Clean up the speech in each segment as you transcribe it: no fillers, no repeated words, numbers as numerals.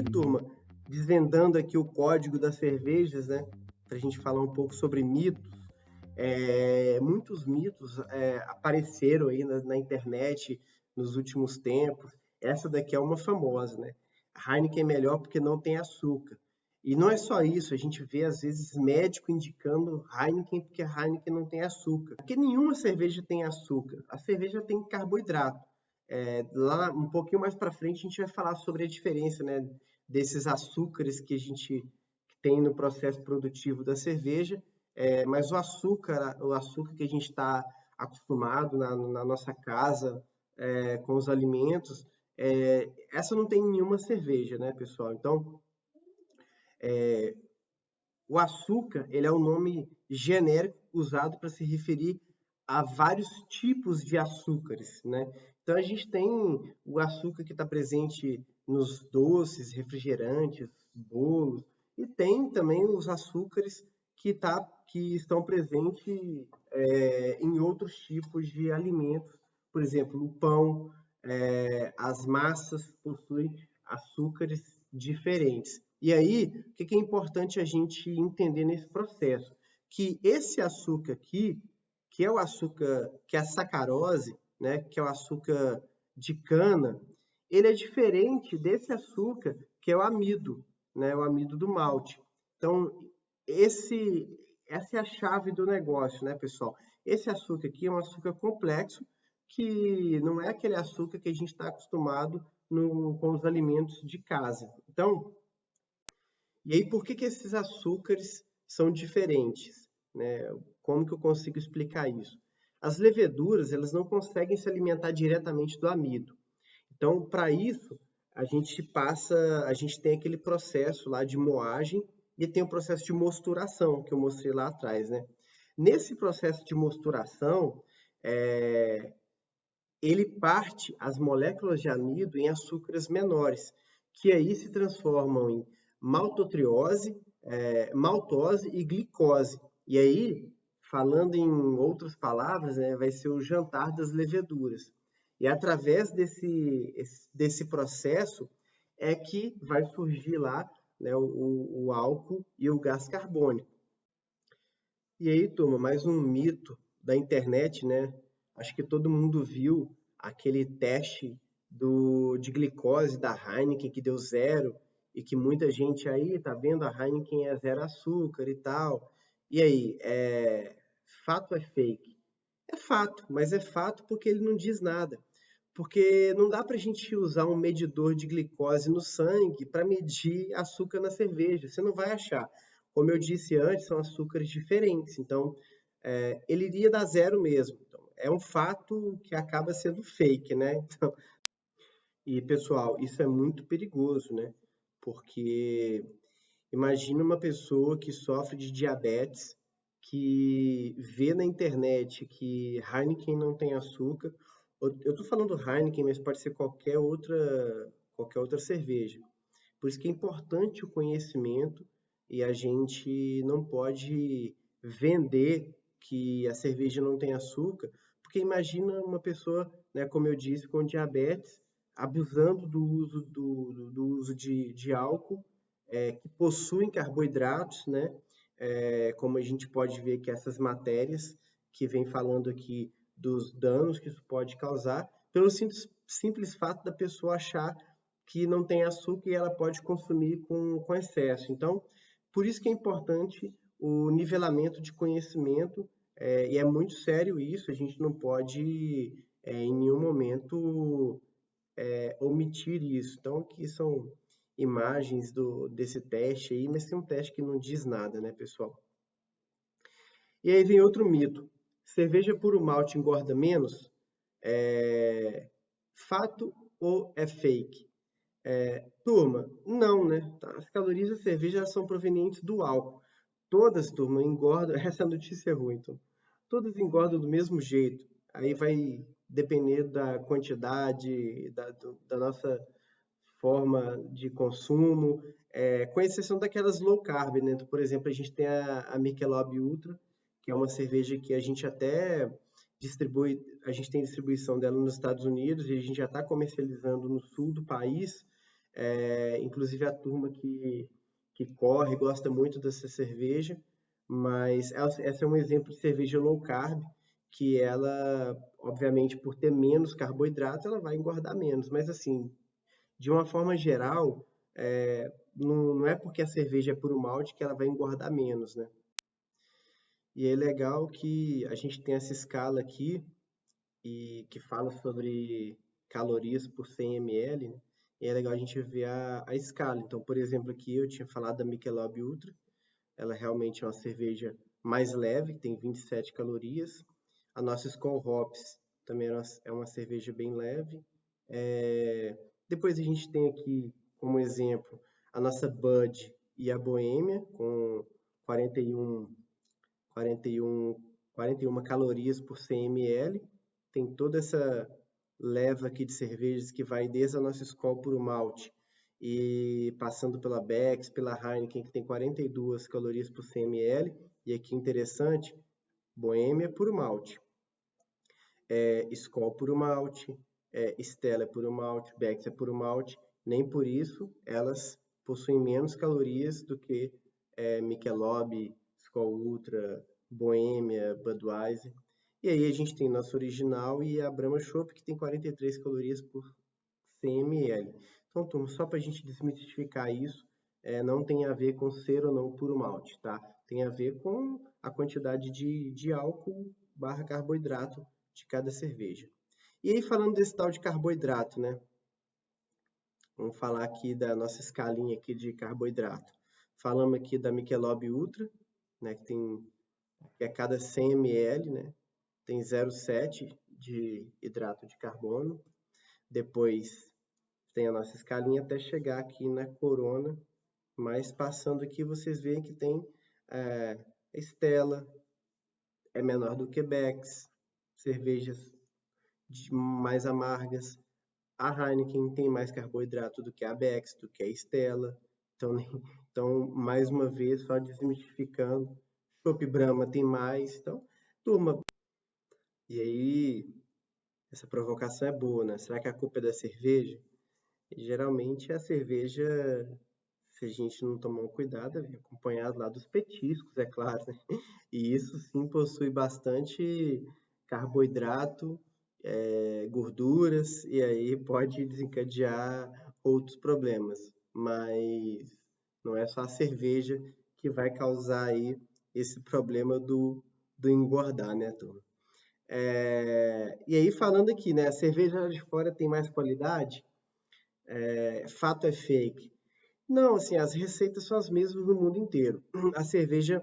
turma, desvendando aqui o código das cervejas, né? Para a gente falar um pouco sobre mitos. Muitos mitos apareceram aí na internet nos últimos tempos. Essa daqui é uma famosa, né? A Heineken é melhor porque não tem açúcar. E não é só isso, a gente vê às vezes médico indicando Heineken porque a Heineken não tem açúcar. Porque nenhuma cerveja tem açúcar. A cerveja tem carboidrato. Lá um pouquinho mais para frente a gente vai falar sobre a diferença, né, desses açúcares que a gente tem no processo produtivo da cerveja, mas o açúcar que a gente está acostumado na nossa casa com os alimentos, essa não tem nenhuma cerveja, né, pessoal? Então, o açúcar, ele é um nome genérico usado para se referir a vários tipos de açúcares, né? Então, a gente tem o açúcar que está presente nos doces, refrigerantes, bolos, e tem também os açúcares que estão presentes em outros tipos de alimentos. Por exemplo, o pão, as massas possuem açúcares diferentes. E aí, o que é importante a gente entender nesse processo? Que esse açúcar aqui, que é o açúcar, que é a sacarose, né, que é o açúcar de cana, ele é diferente desse açúcar que é o amido, né, o amido do malte. Então, essa é a chave do negócio, né, pessoal? Esse açúcar aqui é um açúcar complexo, que não é aquele açúcar que a gente está acostumado com os alimentos de casa. Então, e aí, por que esses açúcares são diferentes, né? Como que eu consigo explicar isso? As leveduras, elas não conseguem se alimentar diretamente do amido. Então, para isso, a gente tem aquele processo lá de moagem e tem o processo de mosturação, que eu mostrei lá atrás, né? Nesse processo de mosturação, ele parte as moléculas de amido em açúcares menores, que aí se transformam em maltotriose, maltose e glicose. E aí, falando em outras palavras, né, vai ser o jantar das leveduras. E através desse processo é que vai surgir lá, né, o álcool e o gás carbônico. E aí, turma, mais um mito da internet, né? Acho que todo mundo viu aquele teste de glicose da Heineken que deu zero e que muita gente aí tá vendo a Heineken é zero açúcar e tal. E aí, fato ou é fake? É fato, mas é fato porque ele não diz nada. Porque não dá para a gente usar um medidor de glicose no sangue para medir açúcar na cerveja. Você não vai achar. Como eu disse antes, são açúcares diferentes. Então, ele iria dar zero mesmo. Então, é um fato que acaba sendo fake, né? Então, e, pessoal, isso é muito perigoso, né? Porque imagina uma pessoa que sofre de diabetes, que vê na internet que Heineken não tem açúcar. Eu estou falando Heineken, mas pode ser qualquer outra cerveja. Por isso que é importante o conhecimento e a gente não pode vender que a cerveja não tem açúcar, porque imagina uma pessoa, né, como eu disse, com diabetes, abusando do uso de álcool, que possuem carboidratos, né? Como a gente pode ver que essas matérias que vem falando aqui dos danos que isso pode causar, pelo simples fato da pessoa achar que não tem açúcar e ela pode consumir com excesso. Então, por isso que é importante o nivelamento de conhecimento, e é muito sério isso, a gente não pode, em nenhum momento, omitir isso. Então, aqui são imagens desse teste aí, mas tem um teste que não diz nada, né, pessoal? E aí vem outro mito. Cerveja puro malte engorda menos? Fato ou é fake? Turma, não, né? As calorias da cerveja elas são provenientes do álcool. Todas, turma, engordam. Essa é a notícia ruim, então. Todas engordam do mesmo jeito. Aí vai depender da quantidade, da nossa forma de consumo, com exceção daquelas low carb, né? Então, por exemplo, a gente tem a Michelob Ultra, que é uma cerveja que a gente até distribui, a gente tem distribuição dela nos Estados Unidos e a gente já está comercializando no sul do país. Inclusive a turma que corre gosta muito dessa cerveja, mas essa é um exemplo de cerveja low carb, que ela, obviamente, por ter menos carboidrato, ela vai engordar menos. Mas assim, de uma forma geral, não é porque a cerveja é puro malte que ela vai engordar menos, né? E é legal que a gente tem essa escala aqui e que fala sobre calorias por 100 ml, né? E é legal a gente ver a escala. Então, por exemplo, aqui eu tinha falado da Michelob Ultra, ela realmente é uma cerveja mais leve, tem 27 calorias. A nossa Skol Hops também é uma cerveja bem leve. Depois a gente tem aqui, como exemplo, a nossa Bud e a Boêmia, com 41, 41, 41 calorias por 100 ml. Tem toda essa leva aqui de cervejas que vai desde a nossa Skol Puro Malte e passando pela Beck's, pela Heineken, que tem 42 calorias por 100 ml. E aqui interessante, Boêmia Puro Malte, Skol Puro Malte, Stella é Puro Malte, Beck's é Puro Malte. Nem por isso elas possuem menos calorias do que Michelob, Skol Ultra, Boêmia, Budweiser. E aí a gente tem nossa original e a Brahma Chopp, que tem 43 calorias por 100 ml. Então, turma, só para a gente desmistificar isso, não tem a ver com ser ou não puro malte, tá? Tem a ver com a quantidade de álcool barra carboidrato de cada cerveja. E aí, falando desse tal de carboidrato, né? Vamos falar aqui da nossa escalinha aqui de carboidrato. Falamos aqui da Michelob Ultra, né? Que a cada 100 ml, né? Tem 0,7 de hidrato de carbono. Depois tem a nossa escalinha até chegar aqui na Corona, mas passando aqui vocês veem que tem Stella, é menor do que Beck's, cervejas mais amargas. A Heineken tem mais carboidrato do que a Beck's, do que a Stella. Então mais uma vez, só desmistificando, Chopp Brahma tem mais. Então, turma, e aí, essa provocação é boa, né? Será que a culpa é da cerveja? E, geralmente a cerveja, se a gente não tomar um cuidado, é acompanhado lá dos petiscos, é claro, né? E isso sim possui bastante carboidrato, gorduras, e aí pode desencadear outros problemas. Mas não é só a cerveja que vai causar aí esse problema do engordar, né, turma? E aí falando aqui, né, a cerveja de fora tem mais qualidade? Fato é fake? Não, assim, as receitas são as mesmas no mundo inteiro. A cerveja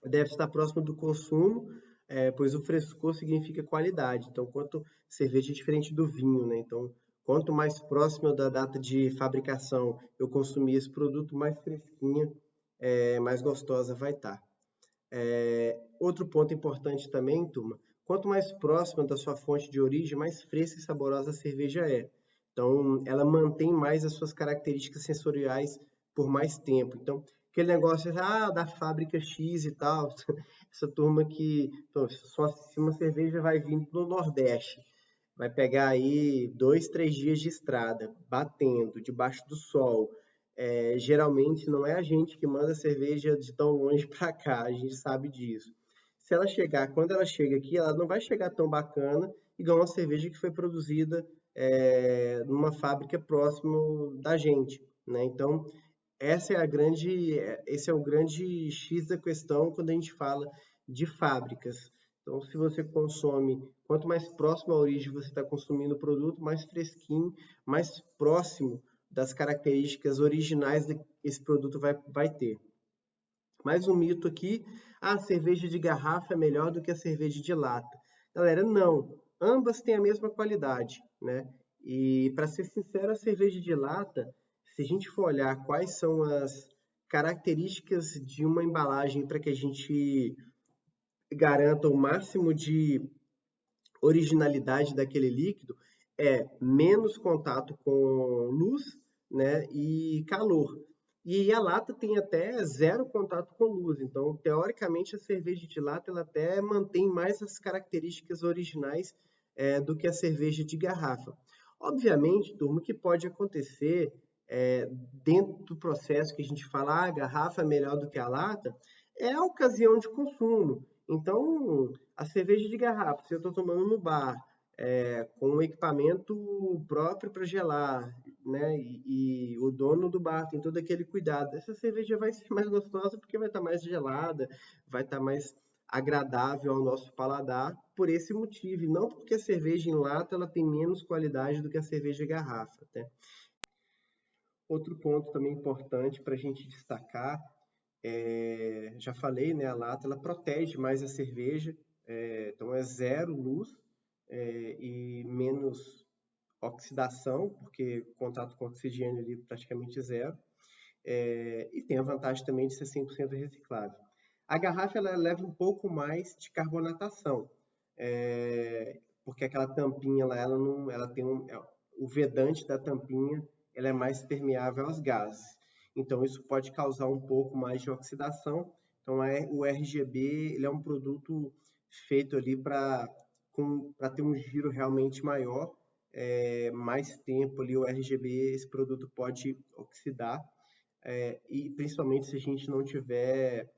deve estar próxima do consumo, pois o frescor significa qualidade. Então, quanto cerveja é diferente do vinho, né? Então, quanto mais próximo da data de fabricação eu consumir esse produto, mais fresquinha, mais gostosa vai estar. Outro ponto importante também, turma, quanto mais próxima da sua fonte de origem, mais fresca e saborosa a cerveja é. Então, ela mantém mais as suas características sensoriais por mais tempo. Então, aquele negócio da fábrica X e tal, essa turma que, então, só se uma cerveja vai vindo do Nordeste, vai pegar aí 2, 3 dias de estrada, batendo, debaixo do sol. Geralmente não é a gente que manda a cerveja de tão longe para cá, a gente sabe disso. Se ela chegar, quando ela chega aqui, ela não vai chegar tão bacana igual uma cerveja que foi produzida numa fábrica próximo da gente, né? Então, esse é o grande X da questão quando a gente fala de fábricas. Então, se você consome, quanto mais próximo à origem você está consumindo o produto, mais fresquinho, mais próximo das características originais que esse produto vai ter. Mais um mito aqui, a cerveja de garrafa é melhor do que a cerveja de lata. Galera, não. Ambas têm a mesma qualidade, né? E, para ser sincero, a cerveja de lata, se a gente for olhar quais são as características de uma embalagem para que a gente garanta o máximo de originalidade daquele líquido, é menos contato com luz, né, e calor. E a lata tem até zero contato com luz, então, teoricamente, a cerveja de lata ela até mantém mais as características originais do que a cerveja de garrafa. Obviamente, turma, o que pode acontecer dentro do processo que a gente fala, a garrafa é melhor do que a lata, é a ocasião de consumo. Então, a cerveja de garrafa, se eu estou tomando no bar, com um equipamento próprio para gelar, né? E o dono do bar tem todo aquele cuidado. Essa cerveja vai ser mais gostosa porque vai estar mais gelada, vai estar mais agradável ao nosso paladar por esse motivo, e não porque a cerveja em lata ela tem menos qualidade do que a cerveja em garrafa, né? Outro ponto também importante para a gente destacar, já falei, né, a lata ela protege mais a cerveja, então é zero luz e menos oxidação, porque o contato com oxigênio ali é praticamente zero, e tem a vantagem também de ser 100% reciclável. A garrafa ela leva um pouco mais de carbonatação, porque aquela tampinha lá, ela tem o vedante da tampinha, ela é mais permeável aos gases. Então isso pode causar um pouco mais de oxidação. Então o RGB ele é um produto feito ali para ter um giro realmente maior, mais tempo ali o RGB, esse produto pode oxidar, e principalmente se a gente não tiver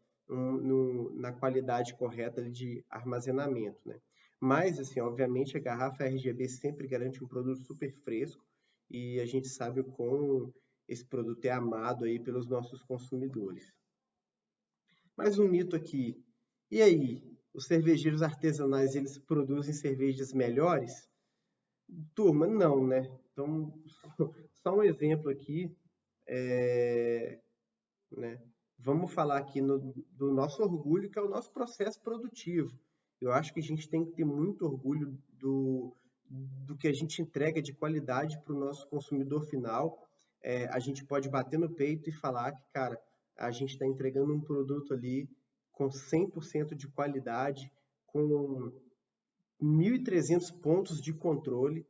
na qualidade correta de armazenamento, né? Mas, assim, obviamente, a garrafa RGB sempre garante um produto super fresco e a gente sabe o quão esse produto é amado aí pelos nossos consumidores. Mais um mito aqui. E aí, os cervejeiros artesanais, eles produzem cervejas melhores? Turma, não, né? Então, só um exemplo aqui, né? Vamos falar aqui do nosso orgulho, que é o nosso processo produtivo. Eu acho que a gente tem que ter muito orgulho do que a gente entrega de qualidade para o nosso consumidor final. A gente pode bater no peito e falar que, cara, a gente está entregando um produto ali com 100% de qualidade, com 1.300 pontos de controle,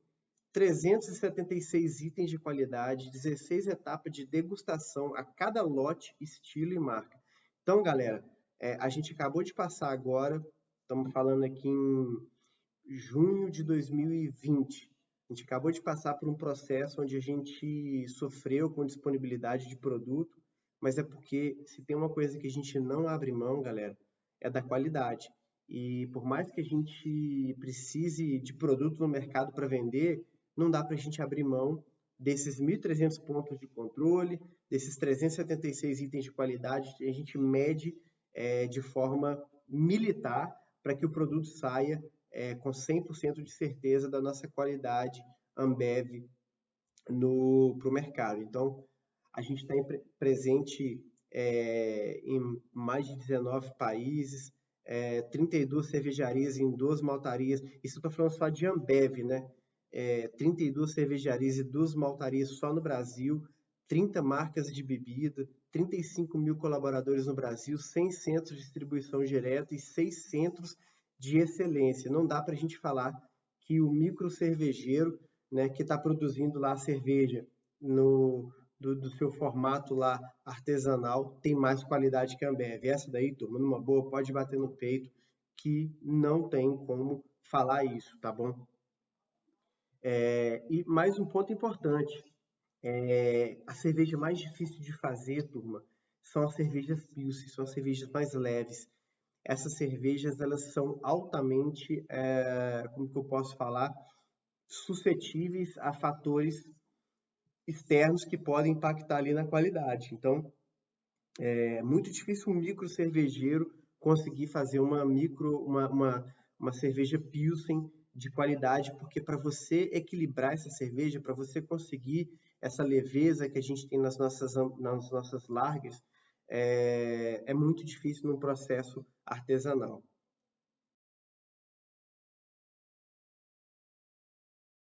376 itens de qualidade, 16 etapas de degustação a cada lote, estilo e marca. Então, galera, a gente acabou de passar agora, estamos falando aqui em junho de 2020. A gente acabou de passar por um processo onde a gente sofreu com disponibilidade de produto, mas é porque se tem uma coisa que a gente não abre mão, galera, é da qualidade. E por mais que a gente precise de produto no mercado para vender, não dá para a gente abrir mão desses 1.300 pontos de controle, desses 376 itens de qualidade, a gente mede de forma militar para que o produto saia com 100% de certeza da nossa qualidade Ambev para o mercado. Então, a gente está presente em mais de 19 países, 32 cervejarias em 2 maltarias. Isso eu estou falando só de Ambev, né? 32 cervejarias e 2 maltarias só no Brasil, 30 marcas de bebida, 35 mil colaboradores no Brasil, 100 centros de distribuição direta e 6 centros de excelência. Não dá para a gente falar que o micro cervejeiro, né, que está produzindo lá a cerveja do seu formato lá artesanal tem mais qualidade que a Ambev. Essa daí, turma, numa boa, pode bater no peito que não tem como falar isso, tá bom? E mais um ponto importante, a cerveja mais difícil de fazer, turma, são as cervejas Pilsen, são as cervejas mais leves. Essas cervejas, elas são altamente, como que eu posso falar, suscetíveis a fatores externos que podem impactar ali na qualidade. Então, é muito difícil um micro cervejeiro conseguir fazer uma cerveja Pilsen de qualidade, porque para você equilibrar essa cerveja, para você conseguir essa leveza que a gente tem nas nossas lagers, é muito difícil num processo artesanal.